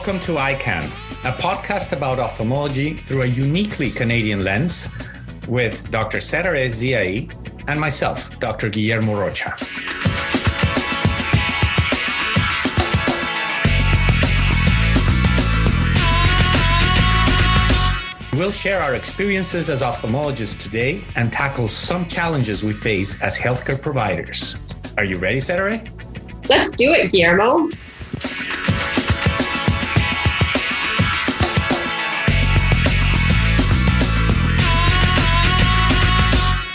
Welcome to EyeCan, a podcast about ophthalmology through a uniquely Canadian lens with Dr. Setareh Ziai and myself, Dr. Guillermo Rocha. We'll share our experiences as ophthalmologists today and tackle some challenges we face as healthcare providers. Are you ready, Setareh? Let's do it, Guillermo.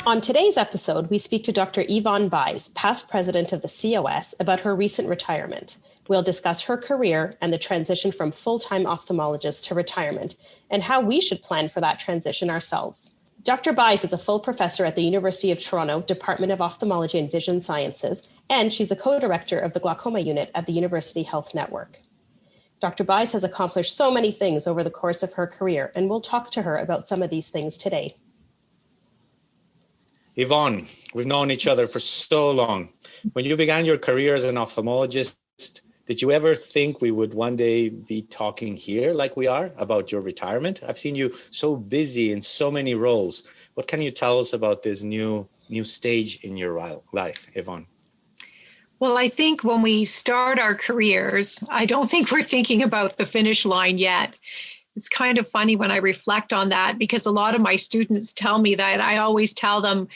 On today's episode, we speak to Dr. Yvonne Buys, past president of the COS, about her recent retirement. We'll discuss her career and the transition from full-time ophthalmologist to retirement and how we should plan for that transition ourselves. Dr. Buys is a full professor at the University of Toronto, Department of Ophthalmology and Vision Sciences, and she's a co-director of the Glaucoma Unit at the University Health Network. Dr. Buys has accomplished so many things over the course of her career, and we'll talk to her about some of these things today. Yvonne, we've known each other for so long. When you began your career as an ophthalmologist, did you ever think we would one day be talking here like we are about your retirement? I've seen you so busy in so many roles. What can you tell us about this new stage in your life, Yvonne? Well, I think when we start our careers, I don't think we're thinking about the finish line yet. It's kind of funny when I reflect on that because a lot of my students tell me that. I always tell them,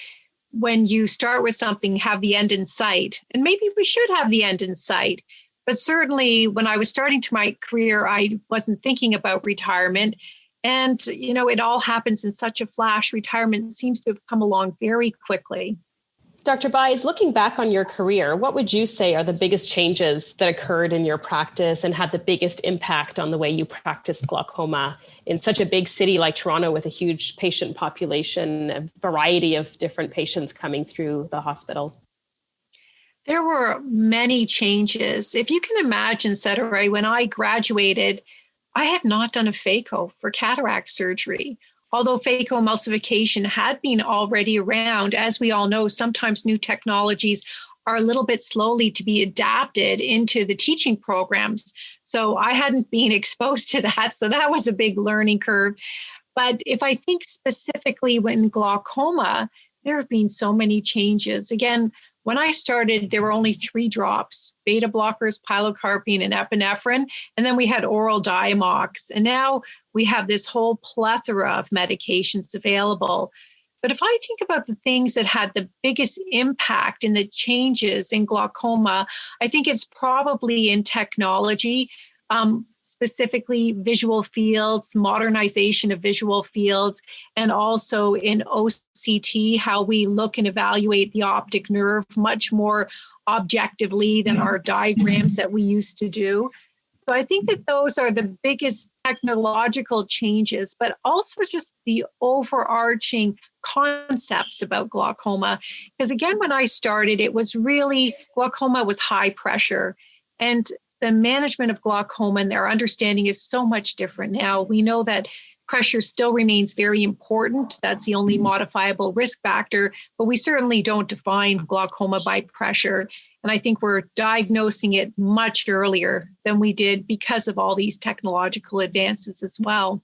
when you start with something, have the end in sight. And maybe we should have the end in sight. But certainly when I was starting to my career, I wasn't thinking about retirement. And, it all happens in such a flash. Retirement seems to have come along very quickly. Dr. Buys, looking back on your career, what would you say are the biggest changes that occurred in your practice and had the biggest impact on the way you practiced glaucoma in such a big city like Toronto with a huge patient population, a variety of different patients coming through the hospital? There were many changes. If you can imagine, Setareh, when I graduated, I had not done a phaco for cataract surgery. Although phacoemulsification had been already around, as we all know, sometimes new technologies are a little bit slowly to be adapted into the teaching programs. So I hadn't been exposed to that. So that was a big learning curve. But if I think specifically in glaucoma, there have been so many changes. Again, when I started, there were only 3 drops: beta blockers, pilocarpine, and epinephrine. And then we had oral Diamox. And now we have this whole plethora of medications available. But if I think about the things that had the biggest impact in the changes in glaucoma, I think it's probably in technology, specifically visual fields, modernization of visual fields, and also in OCT, how we look and evaluate the optic nerve much more objectively than our diagrams that we used to do. So I think that those are the biggest technological changes, but also just the overarching concepts about glaucoma. Because again, when I started, it was really, glaucoma was high pressure. And the management of glaucoma and their understanding is so much different now. We know that pressure still remains very important. That's the only modifiable risk factor, but we certainly don't define glaucoma by pressure. And I think we're diagnosing it much earlier than we did because of all these technological advances as well.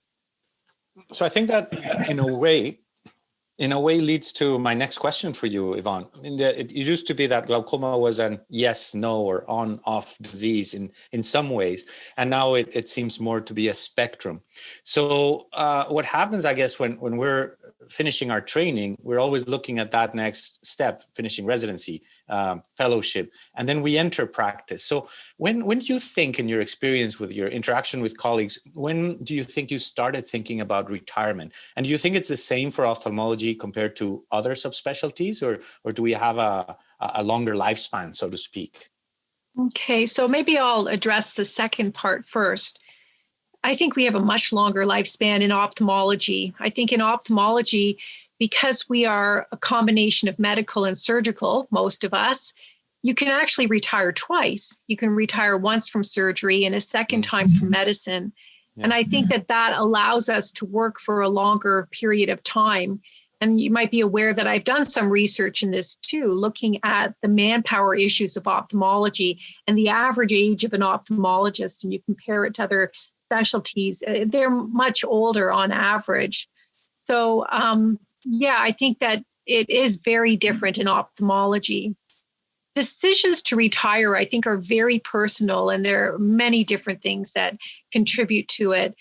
So I think that in a way leads to my next question for you, Yvonne. It used to be that glaucoma was an yes, no, or on-off disease in some ways. And now it seems more to be a spectrum. So what happens, I guess, when we're finishing our training, we're always looking at that next step, finishing residency, fellowship, and then we enter practice. So when do you think, in your experience with your interaction with colleagues, when do you think you started thinking about retirement? And do you think it's the same for ophthalmology compared to other subspecialties, or do we have a longer lifespan, so to speak? Okay, so maybe I'll address the second part first. I think we have a much longer lifespan in ophthalmology. I think in ophthalmology, because we are a combination of medical and surgical, most of us, you can actually retire twice. You can retire once from surgery and a second time from medicine. Yeah. And I think that allows us to work for a longer period of time. and you might be aware that I've done some research in this too, looking at the manpower issues of ophthalmology and the average age of an ophthalmologist, and you compare it to other specialties, they're much older on average. So I think that it is very different in ophthalmology. Decisions to retire, I think, are very personal, and there are many different things that contribute to it.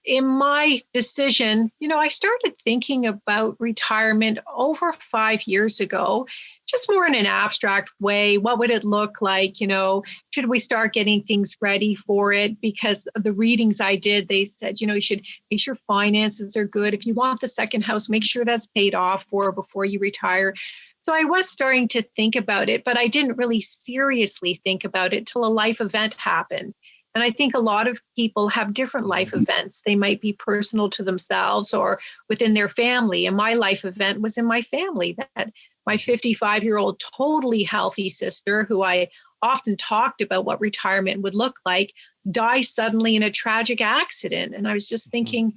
In my decision, I started thinking about retirement over 5 years ago, just more in an abstract way. What would it look like? Should we start getting things ready for it? Because of the readings I did, they said, you should make sure finances are good. If you want the second house, make sure that's paid off before you retire. So I was starting to think about it, but I didn't really seriously think about it till a life event happened. And I think a lot of people have different life events. They might be personal to themselves or within their family. And my life event was in my family, that my 55-year-old totally healthy sister, who I often talked about what retirement would look like, died suddenly in a tragic accident. And I was just thinking,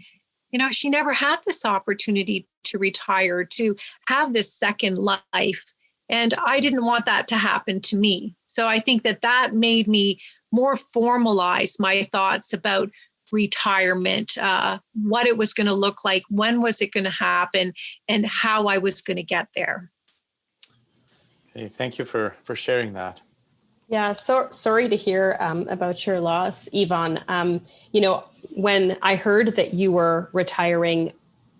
she never had this opportunity to retire, to have this second life. And I didn't want that to happen to me. So I think that made me more formalize my thoughts about retirement, what it was going to look like, when was it going to happen, and how I was going to get there. Okay, thank you for sharing that. Yeah, so sorry to hear about your loss, Yvonne. When I heard that you were retiring,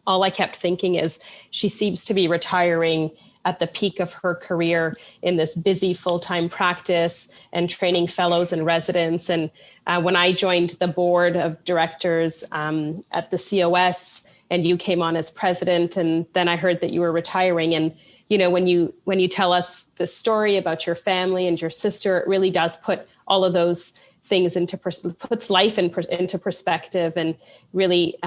all I kept thinking is she seems to be retiring at the peak of her career in this busy full-time practice and training fellows and residents. And when I joined the board of directors at the COS, and you came on as president, and then I heard that you were retiring. And when you tell us the story about your family and your sister, it really does put all of those things puts life into perspective, and really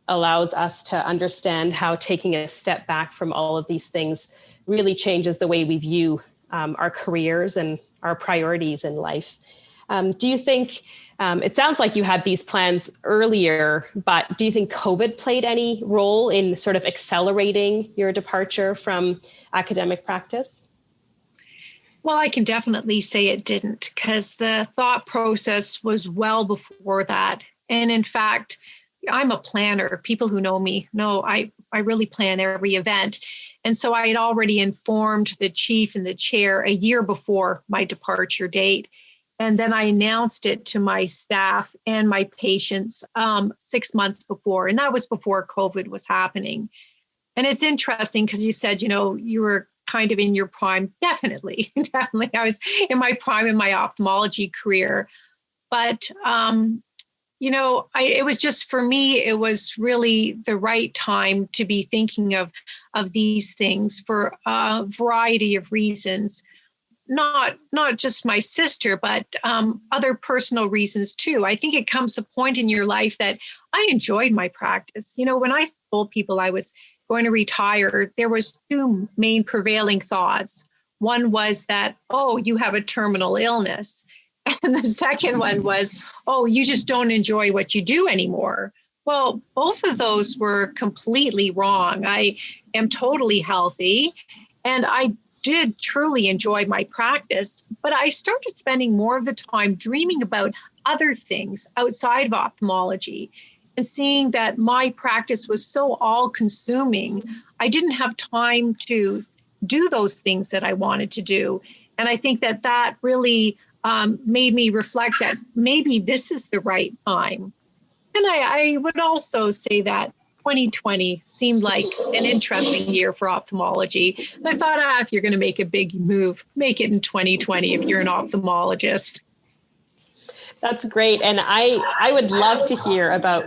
allows us to understand how taking a step back from all of these things really changes the way we view our careers and our priorities in life. Do you think, it sounds like you had these plans earlier, but do you think COVID played any role in sort of accelerating your departure from academic practice? Well, I can definitely say it didn't, because the thought process was well before that. And in fact, I'm a planner. People who know me know I really plan every event. And so I had already informed the chief and the chair a year before my departure date. And then I announced it to my staff and my patients 6 months before. And that was before COVID was happening. And it's interesting because you said, you were kind of in your prime. Definitely. I was in my prime in my ophthalmology career. But, it was just, for me, it was really the right time to be thinking of these things for a variety of reasons. Not just my sister, but other personal reasons too. I think it comes a point in your life that I enjoyed my practice. When I told people I was going to retire, there was two main prevailing thoughts. One was that, oh, you have a terminal illness. And the second one was, oh, you just don't enjoy what you do anymore. Well, both of those were completely wrong. I am totally healthy, and I did truly enjoy my practice, but I started spending more of the time dreaming about other things outside of ophthalmology, and seeing that my practice was so all-consuming, I didn't have time to do those things that I wanted to do. And I think that really made me reflect that maybe this is the right time. And I would also say that 2020 seemed like an interesting year for ophthalmology. And I thought, if you're going to make a big move, make it in 2020 if you're an ophthalmologist. That's great. And I would love to hear about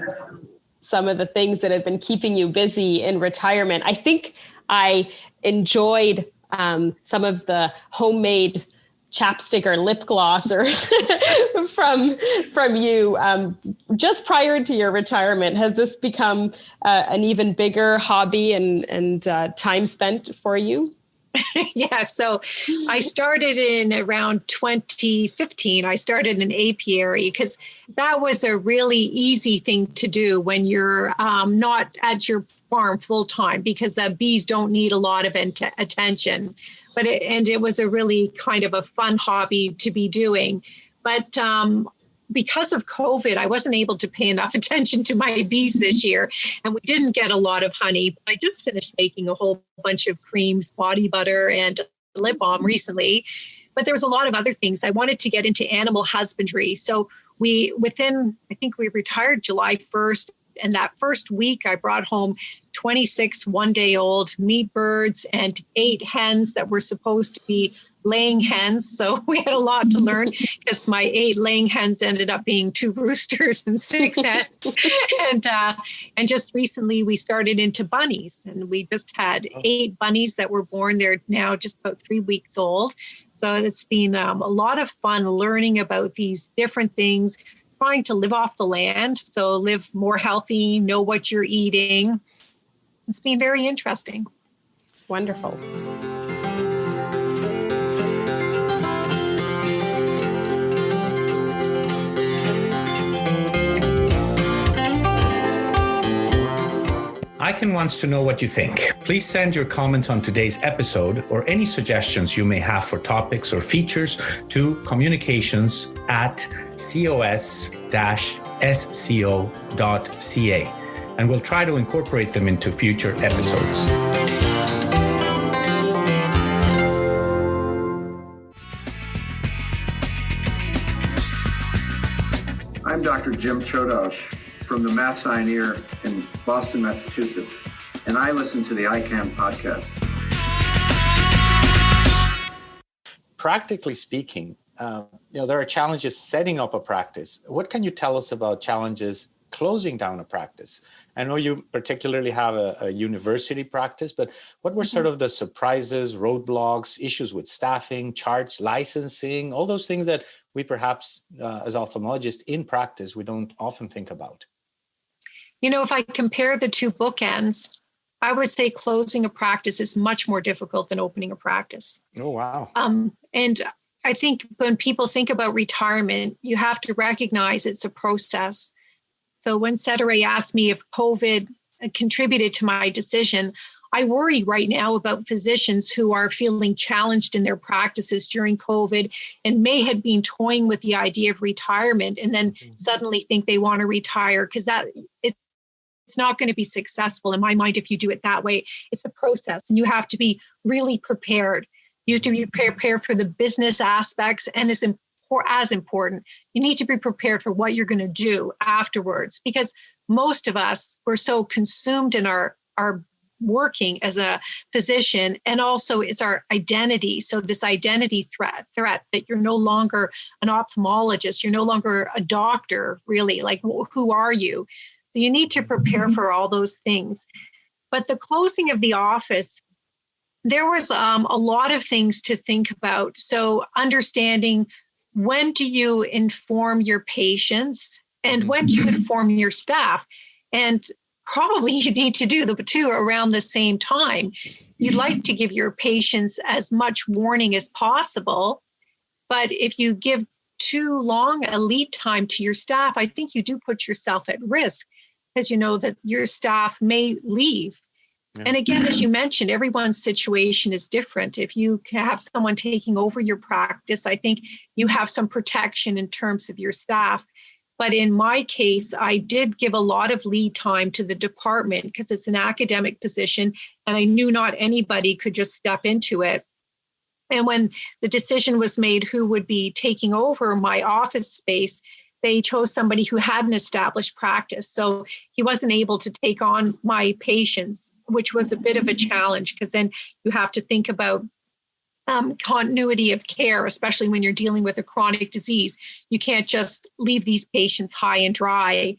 some of the things that have been keeping you busy in retirement. I think I enjoyed some of the homemade chapstick or lip gloss or from you just prior to your retirement. Has this become an even bigger hobby and time spent for you? Yeah, so I started in around 2015. I started an apiary because that was a really easy thing to do when you're not at your farm full time, because the bees don't need a lot of attention. But it was a really kind of a fun hobby to be doing. But because of COVID, I wasn't able to pay enough attention to my bees this year, and we didn't get a lot of honey. I just finished making a whole bunch of creams, body butter, and lip balm recently. But there was a lot of other things. I wanted to get into animal husbandry. So I think we retired July 1st. And that first week, I brought home 26 one-day-old meat birds and 8 hens that were supposed to be laying hens. So we had a lot to learn, because my 8 laying hens ended up being 2 roosters and 6 hens. And just recently we started into bunnies, and we just had 8 bunnies that were born. They're now just about 3 weeks old. So it's been a lot of fun learning about these different things, trying to live off the land. So live more healthy, know what you're eating. It's been very interesting. Wonderful. EyeCan wants to know what you think. Please send your comments on today's episode or any suggestions you may have for topics or features to communications@cos-sco.ca, and we'll try to incorporate them into future episodes. I'm Dr. Jim Chodosh from the Mass Eye and Ear in Boston, Massachusetts, and I listen to the EyeCan podcast. Practically speaking, there are challenges setting up a practice. What can you tell us about challenges closing down a practice? I know you particularly have a university practice, but what were sort of the surprises, roadblocks, issues with staffing, charts, licensing, all those things that we perhaps, as ophthalmologists in practice, we don't often think about? If I compare the 2 bookends, I would say closing a practice is much more difficult than opening a practice. Oh, wow. And I think when people think about retirement, you have to recognize it's a process. So when Setareh asked me if COVID contributed to my decision, I worry right now about physicians who are feeling challenged in their practices during COVID and may have been toying with the idea of retirement and then suddenly think they want to retire, because it's not going to be successful in my mind if you do it that way. It's a process, and you have to be really prepared. You have to be prepared for the business aspects, and as important, you need to be prepared for what you're going to do afterwards, because most of us were so consumed in our working as a physician, and also it's our identity. So this identity threat that you're no longer an ophthalmologist, you're no longer a doctor, really, like who are you? You need to prepare for all those things. But the closing of the office, there was a lot of things to think about. So understanding, when do you inform your patients and when do you inform your staff? And probably you need to do the 2 around the same time. You'd like to give your patients as much warning as possible, but if you give too long a lead time to your staff, I think you do put yourself at risk, because you know that your staff may leave. Yeah. And again, as you mentioned, everyone's situation is different. If you have someone taking over your practice, I think you have some protection in terms of your staff. But in my case, I did give a lot of lead time to the department because it's an academic position, and I knew not anybody could just step into it. And when the decision was made who would be taking over my office space, they chose somebody who had an established practice. So he wasn't able to take on my patients, which was a bit of a challenge, because then you have to think about continuity of care, especially when you're dealing with a chronic disease. You can't just leave these patients high and dry.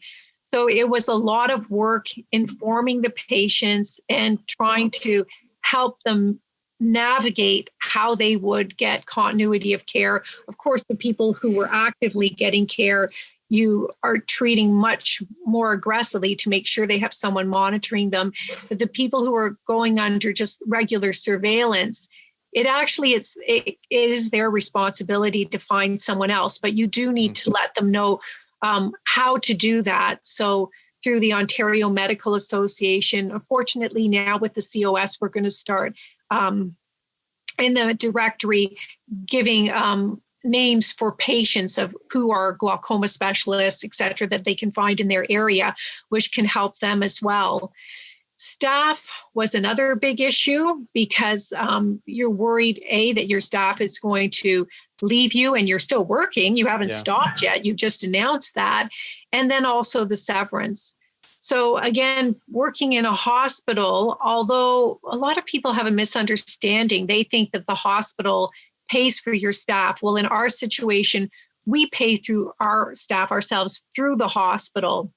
So it was a lot of work informing the patients and trying to help them navigate how they would get continuity of care. Of course, the people who were actively getting care, you are treating much more aggressively to make sure they have someone monitoring them. But the people who are going under just regular surveillance, it is their responsibility to find someone else, but you do need to let them know how to do that. So through the Ontario Medical Association, unfortunately now with the COS, we're going to start in the directory giving names for patients of who are glaucoma specialists, et cetera, that they can find in their area, which can help them as well. Staff was another big issue because you're worried, that your staff is going to leave you and you're still working. You haven't stopped yet. You just announced that. And then also the severance. So again, working in a hospital, although a lot of people have a misunderstanding, they think that the hospital pays for your staff. Well, in our situation, we pay through our staff ourselves through the hospital.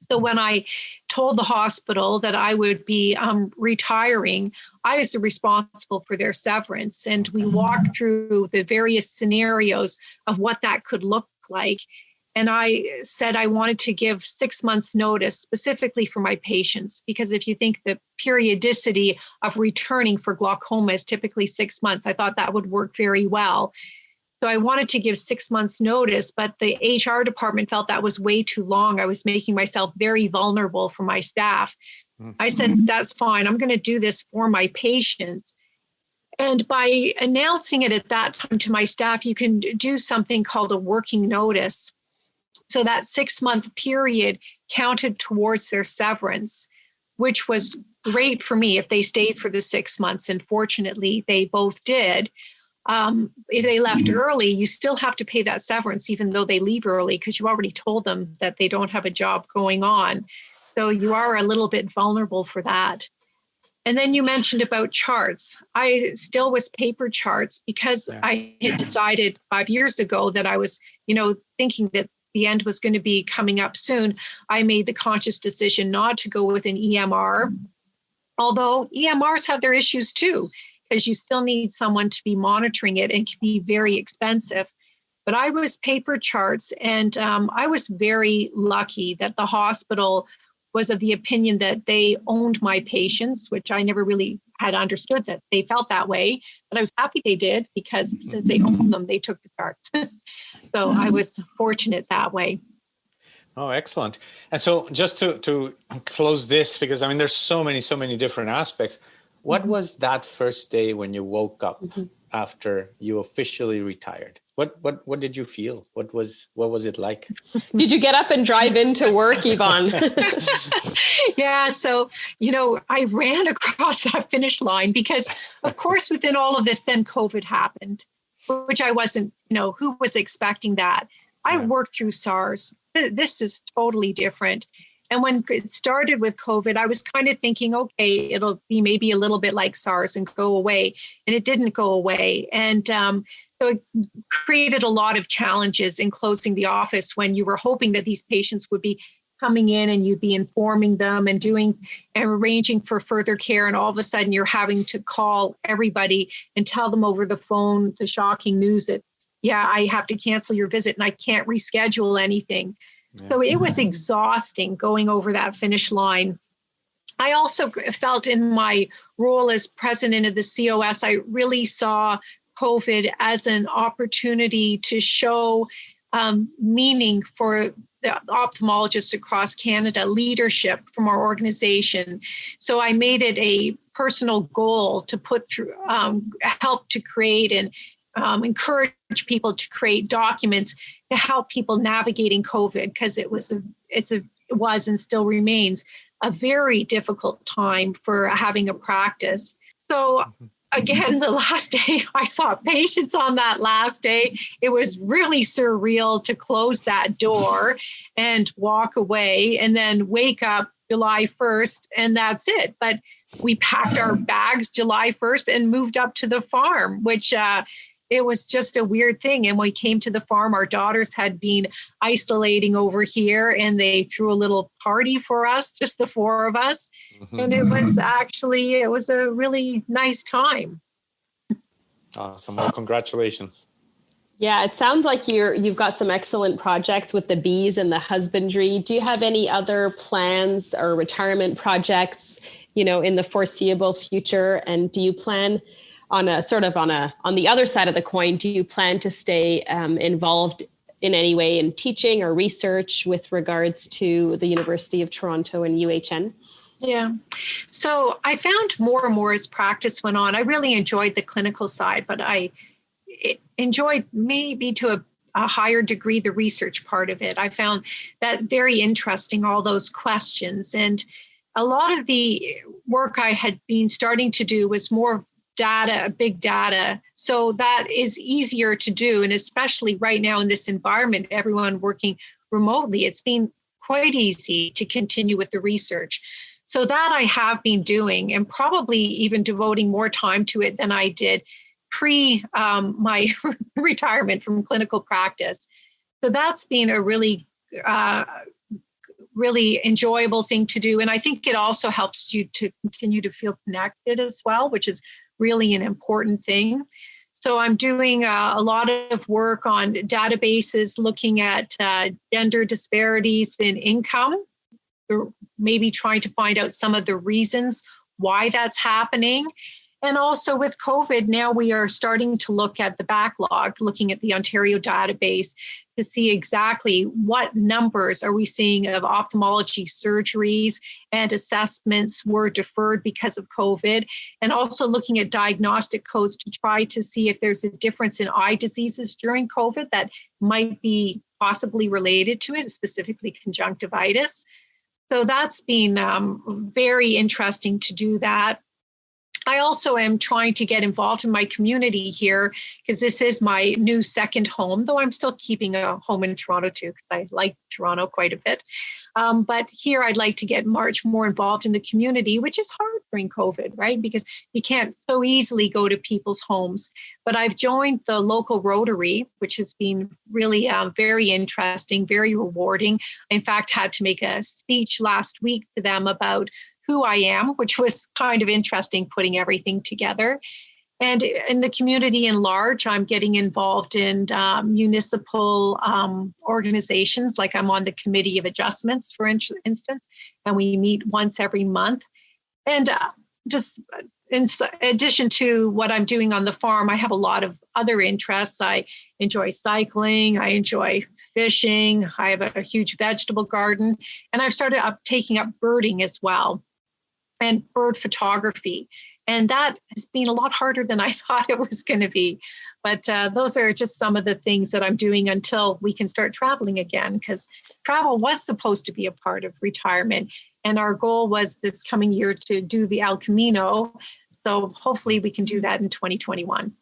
So when I told the hospital that I would be retiring, I was responsible for their severance. And we walked through the various scenarios of what that could look like. And I said I wanted to give 6 months notice specifically for my patients, because if you think the periodicity of returning for glaucoma is typically 6 months, I thought that would work very well. So I wanted to give 6 months notice, but the HR department felt that was way too long. I was making myself very vulnerable for my staff. I said, that's fine. I'm going to do this for my patients. And by announcing it at that time to my staff, you can do something called a working notice. So that 6 month period counted towards their severance, which was great for me if they stayed for the 6 months. And fortunately, they both did. If they left early, you still have to pay that severance, even though they leave early, because you already told them that they don't have a job going on. So you are a little bit vulnerable for that. And then you mentioned about charts. I still was paper charts because I had decided 5 years ago that I was, thinking that the end was going to be coming up soon. I made the conscious decision not to go with an EMR, although EMRs have their issues too, because you still need someone to be monitoring it and can be very expensive. But I was paper charts, and I was very lucky that the hospital was of the opinion that they owned my patients, which I never really had understood that they felt that way. But I was happy they did, because since they owned them, they took the charts. So I was fortunate that way. Oh, excellent. And so just to close this, because there's so many different aspects. What was that first day when you woke up after you officially retired? What did you feel? What was it like? Did you get up and drive into work, Yvonne? Yeah. So, I ran across that finish line because, of course, within all of this, then COVID happened, which I wasn't, who was expecting that? I worked through SARS. This is totally different. And when it started with COVID, I was kind of thinking, okay, it'll be maybe a little bit like SARS and go away. And it didn't go away. And so it created a lot of challenges in closing the office when you were hoping that these patients would be coming in and you'd be informing them and arranging for further care. And all of a sudden you're having to call everybody and tell them over the phone the shocking news that, I have to cancel your visit and I can't reschedule anything. So it was exhausting going over that finish line. I also felt in my role as president of the COS, I really saw COVID as an opportunity to show meaning for the ophthalmologists across Canada, leadership from our organization. So I made it a personal goal to put through, help to create and encourage people to create documents to help people navigating COVID, because it was and still remains a very difficult time for having a practice. So again, the last day I saw patients on that last day, it was really surreal to close that door and walk away and then wake up July 1st and that's it. But we packed our bags July 1st and moved up to the farm, which it was just a weird thing. And when we came to the farm, our daughters had been isolating over here and they threw a little party for us, just the four of us. And it was a really nice time. Awesome. Well, congratulations. Yeah, it sounds like you've got some excellent projects with the bees and the husbandry. Do you have any other plans or retirement projects, in the foreseeable future? And do you plan on the other side of the coin, do you plan to stay involved in any way in teaching or research with regards to the University of Toronto and UHN? Yeah. So I found more and more as practice went on. I really enjoyed the clinical side, but I enjoyed maybe to a higher degree the research part of it. I found that very interesting, all those questions. And a lot of the work I had been starting to do was more data, big data. So that is easier to do. And especially right now in this environment, everyone working remotely, it's been quite easy to continue with the research. So that I have been doing, and probably even devoting more time to it than I did pre my retirement from clinical practice. So that's been a really, really enjoyable thing to do. And I think it also helps you to continue to feel connected as well, which is really an important thing. So I'm doing a lot of work on databases, looking at gender disparities in income, maybe trying to find out some of the reasons why that's happening. And also with COVID, now we are starting to look at the backlog, looking at the Ontario database to see exactly what numbers are we seeing of ophthalmology surgeries and assessments were deferred because of COVID. And also looking at diagnostic codes to try to see if there's a difference in eye diseases during COVID that might be possibly related to it, specifically conjunctivitis. So that's been very interesting to do that. I also am trying to get involved in my community here because this is my new second home, though I'm still keeping a home in Toronto too, because I like Toronto quite a bit. But here I'd like to get much more involved in the community, which is hard during COVID, right? Because you can't so easily go to people's homes. But I've joined the local Rotary, which has been really very interesting, very rewarding. I, in fact, had to make a speech last week to them about who I am, which was kind of interesting, putting everything together. And in the community in large, I'm getting involved in municipal organizations, like I'm on the Committee of Adjustments, for instance, and we meet once every month. And just in addition to what I'm doing on the farm, I have a lot of other interests. I enjoy cycling, I enjoy fishing, I have a huge vegetable garden, and I've started taking up birding as well, and bird photography. And that has been a lot harder than I thought it was going to be. But those are just some of the things that I'm doing until we can start traveling again, because travel was supposed to be a part of retirement. And our goal was this coming year to do the El Camino. So hopefully we can do that in 2021.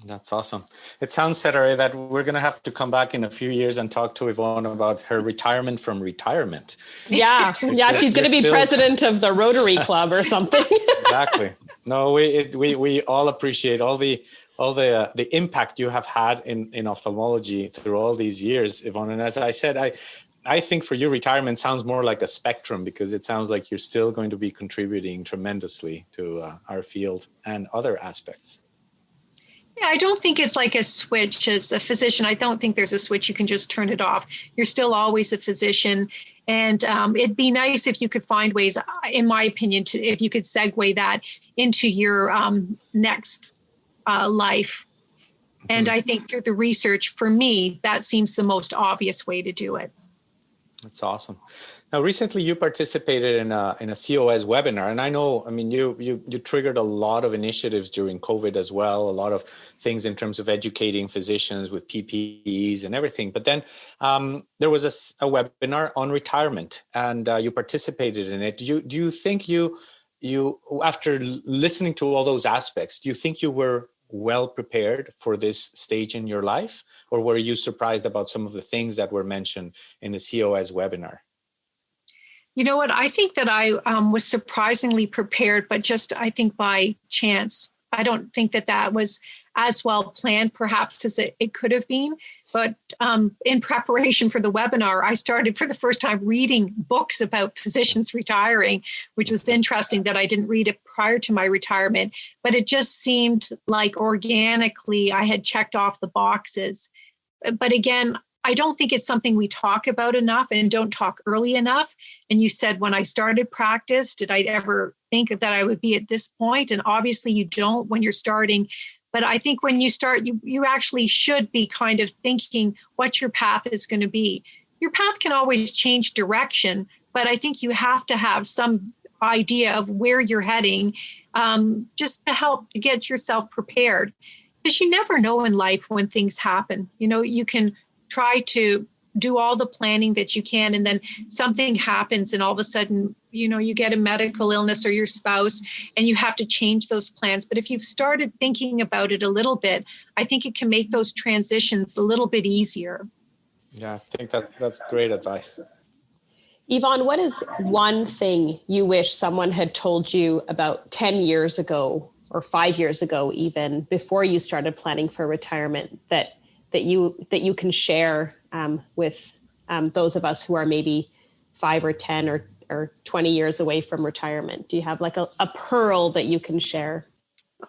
That's awesome. It sounds, Setareh, that we're going to have to come back in a few years and talk to Yvonne about her retirement from retirement. Yeah, she's going to be president of the Rotary Club or something. Exactly. No, we all appreciate all the impact you have had in ophthalmology through all these years, Yvonne. And as I said, I think for you, retirement sounds more like a spectrum, because it sounds like you're still going to be contributing tremendously to our field and other aspects. Yeah, I don't think it's like a switch. As a physician, I don't think there's a switch you can just turn it off. You're still always a physician. And it'd be nice if you could find ways, in my opinion, if you could segue that into your next life. And I think through the research, for me, that seems the most obvious way to do it. That's awesome. Now, recently you participated in a COS webinar, and I know, I mean, you triggered a lot of initiatives during COVID as well, a lot of things in terms of educating physicians with PPEs and everything. But then there was a webinar on retirement, and you participated in it. Do you think you after listening to all those aspects, do you think you were well prepared for this stage in your life, or were you surprised about some of the things that were mentioned in the COS webinar? You know what? I think that I was surprisingly prepared, but just I think by chance. I don't think that was as well planned, perhaps, as it could have been. But in preparation for the webinar, I started for the first time reading books about physicians retiring, which was interesting that I didn't read it prior to my retirement. But it just seemed like organically I had checked off the boxes. But again, I don't think it's something we talk about enough and don't talk early enough. And you said, when I started practice, did I ever think that I would be at this point? And obviously you don't when you're starting. But I think when you start, you actually should be kind of thinking what your path is going to be. Your path can always change direction, but I think you have to have some idea of where you're heading, just to help to get yourself prepared. Because you never know in life when things happen. You can try to do all the planning that you can, and then something happens and all of a sudden, you get a medical illness or your spouse and you have to change those plans. But if you've started thinking about it a little bit, I think it can make those transitions a little bit easier. Yeah, I think that's great advice. Yvonne, what is one thing you wish someone had told you about 10 years ago or 5 years ago, even before you started planning for retirement, that you can share with those of us who are maybe 5 or 10 or 20 years away from retirement? Do you have like a pearl that you can share?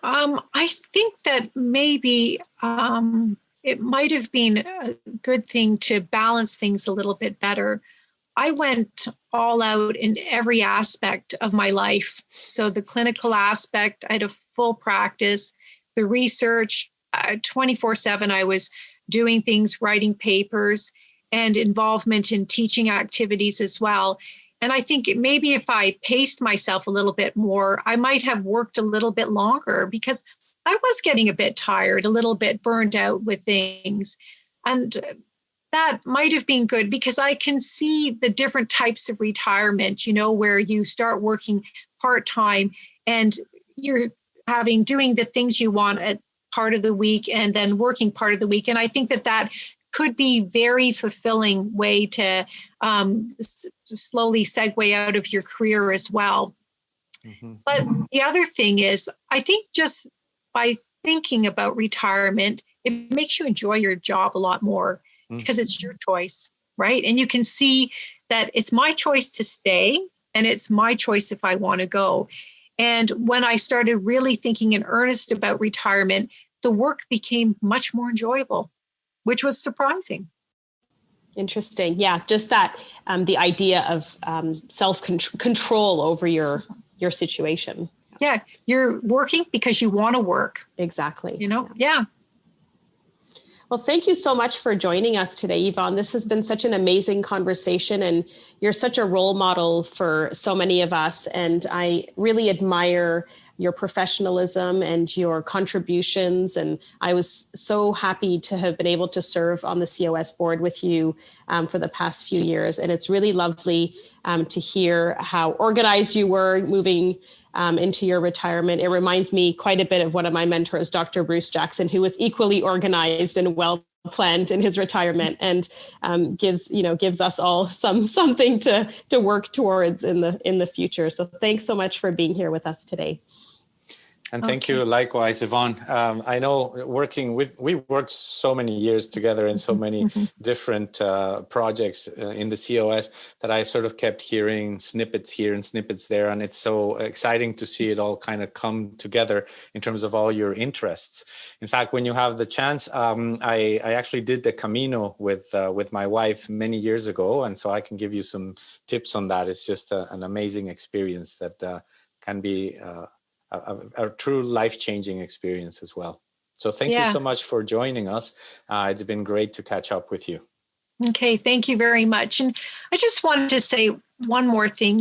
I think that maybe it might have been a good thing to balance things a little bit better. I went all out in every aspect of my life. So the clinical aspect, I had a full practice, the research, 24/7, I was doing things, writing papers, and involvement in teaching activities as well. And I think maybe if I paced myself a little bit more, I might have worked a little bit longer, because I was getting a bit tired, a little bit burned out with things. And that might have been good, because I can see the different types of retirement, where you start working part-time and you're doing the things you want at part of the week and then working part of the week. And I think that could be very fulfilling way to slowly segue out of your career as well. Mm-hmm. But the other thing is, I think just by thinking about retirement, it makes you enjoy your job a lot more, because it's your choice, right? And you can see that it's my choice to stay and it's my choice if I want to go. And when I started really thinking in earnest about retirement, the work became much more enjoyable, which was surprising. Interesting. Yeah, just that the idea of self-control over your situation. Yeah, you're working because you want to work. Exactly. Yeah. Well, thank you so much for joining us today, Yvonne. This has been such an amazing conversation, and you're such a role model for so many of us. And I really admire your professionalism and your contributions. And I was so happy to have been able to serve on the COS board with you for the past few years. And it's really lovely to hear how organized you were moving into your retirement. It reminds me quite a bit of one of my mentors, Dr. Bruce Jackson, who was equally organized and well planned in his retirement, and gives us all something to work towards in the future. So thanks so much for being here with us today. And thank you likewise, Yvonne. I know we worked so many years together in so many different projects in the COS that I sort of kept hearing snippets here and snippets there. And it's so exciting to see it all kind of come together in terms of all your interests. In fact, when you have the chance, I actually did the Camino with my wife many years ago. And so I can give you some tips on that. It's just an amazing experience that can be a true life-changing experience as well. So thank you so much for joining us. It's been great to catch up with you. Okay, thank you very much. And I just wanted to say one more thing.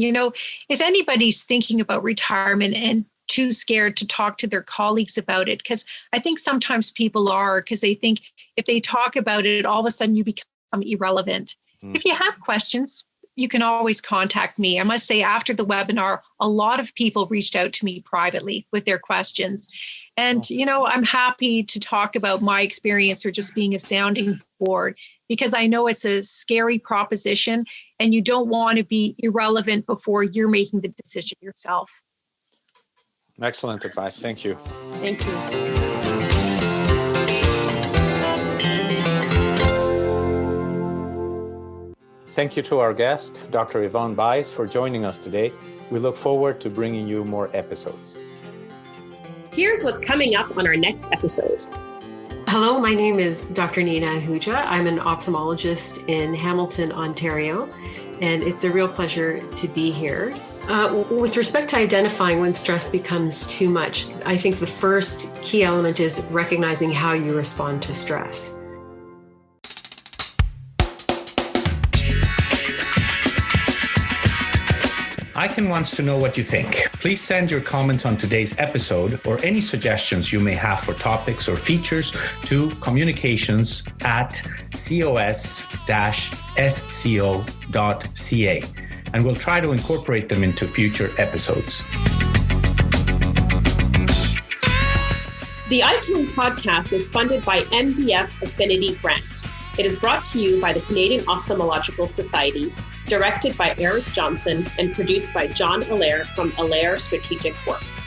If anybody's thinking about retirement and too scared to talk to their colleagues about it, because I think sometimes people are, because they think if they talk about it, all of a sudden you become irrelevant. If you have questions, you can always contact me. I must say, after the webinar, a lot of people reached out to me privately with their questions. And, I'm happy to talk about my experience or just being a sounding board, because I know it's a scary proposition and you don't want to be irrelevant before you're making the decision yourself. Excellent advice. Thank you. Thank you. Thank you to our guest, Dr. Yvonne Buys, for joining us today. We look forward to bringing you more episodes. Here's what's coming up on our next episode. Hello, my name is Dr. Nina Ahuja. I'm an ophthalmologist in Hamilton, Ontario, and it's a real pleasure to be here. With respect to identifying when stress becomes too much, I think the first key element is recognizing how you respond to stress. EyeCan wants to know what you think. Please send your comments on today's episode or any suggestions you may have for topics or features to communications@cos-sco.ca, and we'll try to incorporate them into future episodes. The EyeCan podcast is funded by MDF Affinity Grant. It is brought to you by the Canadian Ophthalmological Society, directed by Eric Johnson, and produced by John Allaire from Allaire Strategic Works.